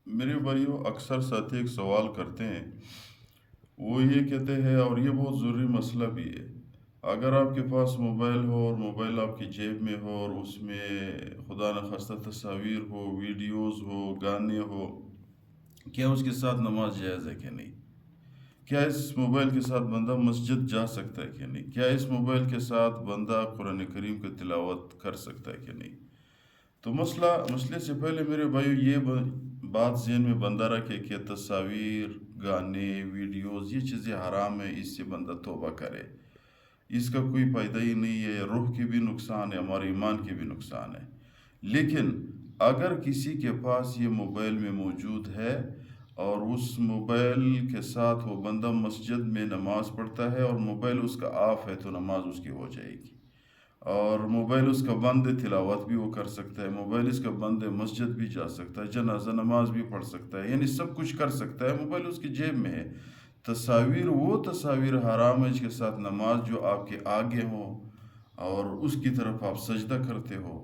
میرے بھائیوں اکثر ساتھی ایک سوال کرتے ہیں، وہ یہ کہتے ہیں اور یہ بہت ضروری مسئلہ بھی ہے۔ اگر آپ کے پاس موبائل ہو اور موبائل آپ کی جیب میں ہو اور اس میں خدا نخواستہ تصاویر ہو، ویڈیوز ہو، گانے ہو، کیا اس کے ساتھ نماز جائز ہے کہ نہیں؟ کیا اس موبائل کے ساتھ بندہ مسجد جا سکتا ہے کہ نہیں؟ کیا اس موبائل کے ساتھ بندہ قرآن کریم کی تلاوت کر سکتا ہے کہ نہیں؟ تو مسئلے سے پہلے میرے بھائیو یہ بات ذہن میں بندہ رکھے کہ تصاویر، گانے، ویڈیوز یہ چیزیں حرام ہیں، اس سے بندہ توبہ کرے۔ اس کا کوئی فائدہ ہی نہیں ہے، روح کی بھی نقصان ہے، ہمارے ایمان کی بھی نقصان ہے۔ لیکن اگر کسی کے پاس یہ موبائل میں موجود ہے اور اس موبائل کے ساتھ وہ بندہ مسجد میں نماز پڑھتا ہے اور موبائل اس کا آف ہے تو نماز اس کی ہو جائے گی، اور موبائل اس کا بند ہے، تلاوت بھی وہ کر سکتا ہے، موبائل اس کا بند ہے، مسجد بھی جا سکتا ہے، جنازہ نماز بھی پڑھ سکتا ہے، یعنی سب کچھ کر سکتا ہے، موبائل اس کی جیب میں ہے۔ وہ تصاویر حرام ہے اس کے ساتھ نماز جو آپ کے آگے ہو اور اس کی طرف آپ سجدہ کرتے ہو،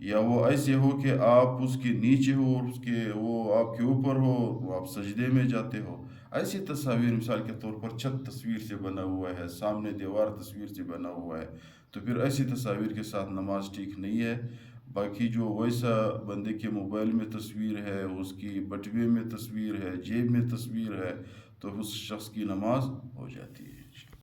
یا وہ ایسے ہو کہ آپ اس کے نیچے ہو اور وہ آپ کے اوپر ہو، وہ آپ سجدے میں جاتے ہو۔ ایسی تصاویر مثال کے طور پر چھت تصویر سے بنا ہوا ہے، سامنے دیوار تصویر سے بنا ہوا ہے، تو پھر ایسی تصاویر کے ساتھ نماز ٹھیک نہیں ہے۔ باقی جو ویسا بندے کے موبائل میں تصویر ہے، اس کی بٹوے میں تصویر ہے، جیب میں تصویر ہے، تو اس شخص کی نماز ہو جاتی ہے۔